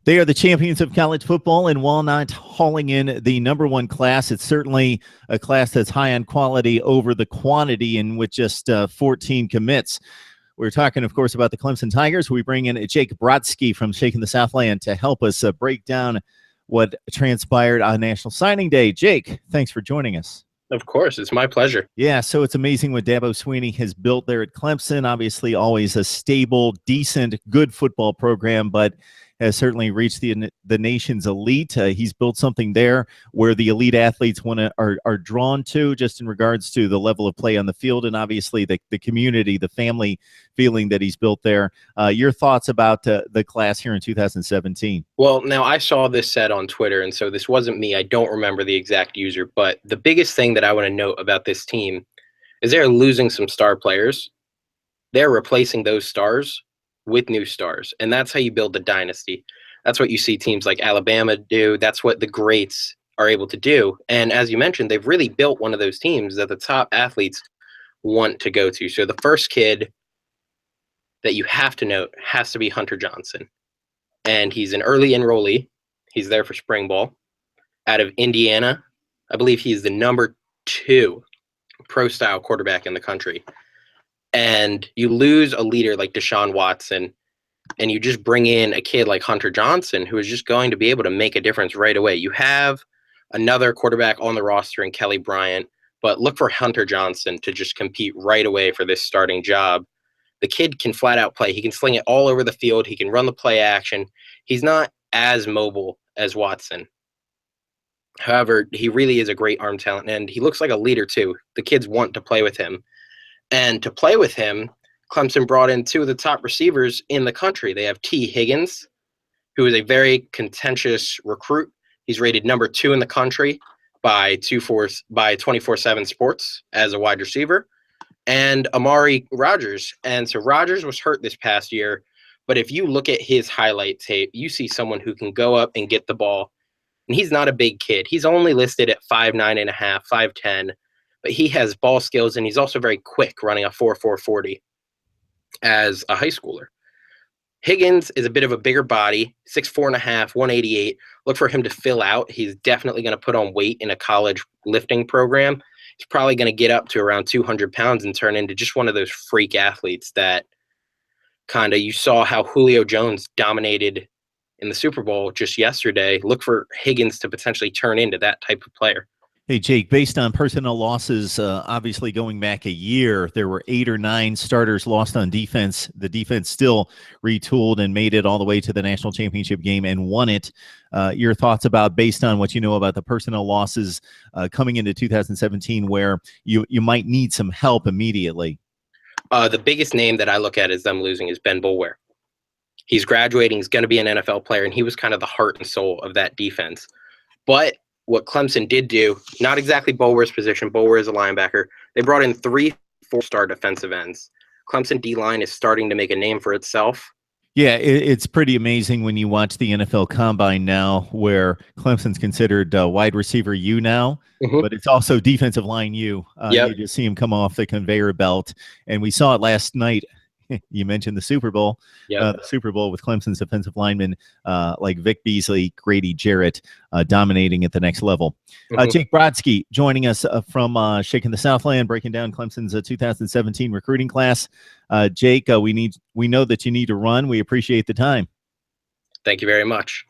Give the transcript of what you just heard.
They are the champions of college football in Walnut, hauling in the #1 class. It's certainly a class that's high on quality over the quantity, and with just 14 commits. We're talking, of course, about the Clemson Tigers. We bring in Jake Brodsky from Shaking the Southland to help us break down what transpired on National Signing Day. Jake, thanks for joining us. Of course, it's my pleasure. Yeah, so it's amazing what Dabo Swinney has built there at Clemson. Obviously, always a stable, decent, good football program, but has certainly reached the nation's elite. He's built something there where the elite athletes are drawn to, just in regards to the level of play on the field, and obviously the community, the family feeling that he's built there. Your thoughts about the class here in 2017? Well, now I saw this said on Twitter, and so this wasn't me. I don't remember the exact user, but the biggest thing that I want to note about this team is they're losing some star players. They're replacing those stars with new stars, and that's how you build the dynasty. That's what you see teams like Alabama do. That's what the greats are able to do. And as you mentioned, they've really built one of those teams that the top athletes want to go to. So the first kid that you have to note has to be Hunter Johnson, and he's an early enrollee. He's there for spring ball out of Indiana. I believe he's the #2 pro-style quarterback in the country. And you lose a leader like Deshaun Watson, and you just bring in a kid like Hunter Johnson, who is just going to be able to make a difference right away. You have another quarterback on the roster in Kelly Bryant, but look for Hunter Johnson to just compete right away for this starting job. The kid can flat out play. He can sling it all over the field. He can run the play action. He's not as mobile as Watson. However, he really is a great arm talent, and he looks like a leader too. The kids want to play with him. And to play with him, Clemson brought in 2 of the top receivers in the country. They have Higgins, who is a very contentious recruit. He's rated #2 in the country by 24/7 Sports as a wide receiver, and Amari Rogers. And so Rogers was hurt this past year, but if you look at his highlight tape, you see someone who can go up and get the ball. And he's not a big kid. He's only listed at 5'9.5", 5'10", but he has ball skills, and he's also very quick, running a 4.40 as a high schooler. Higgins is a bit of a bigger body, 6'4.5", 188. Look for him to fill out. He's definitely going to put on weight in a college lifting program. He's probably going to get up to around 200 pounds and turn into just one of those freak athletes that kind of, you saw how Julio Jones dominated in the Super Bowl just yesterday. Look for Higgins to potentially turn into that type of player. Hey, Jake, based on personnel losses, obviously going back a year, there were 8 or 9 starters lost on defense. The defense still retooled and made it all the way to the national championship game and won it. Your thoughts about, based on what you know about the personnel losses coming into 2017, where you might need some help immediately? The biggest name that I look at as them losing is Ben Boulware. He's graduating. He's going to be an NFL player, and he was kind of the heart and soul of that defense. But what Clemson did do, not exactly Boulware's position. Boulware is a linebacker. They brought in 3 4-star defensive ends. Clemson D-line is starting to make a name for itself. Yeah, it's pretty amazing when you watch the NFL Combine now, where Clemson's considered wide receiver U now, but it's also defensive line U. You just see him come off the conveyor belt, and we saw it last night. You mentioned the Super Bowl. The Super Bowl with Clemson's defensive linemen like Vic Beasley, Grady Jarrett dominating at the next level. Jake Brodsky joining us from Shaking the Southland, breaking down Clemson's 2017 recruiting class. Jake, we know that you need to run. We appreciate the time. Thank you very much.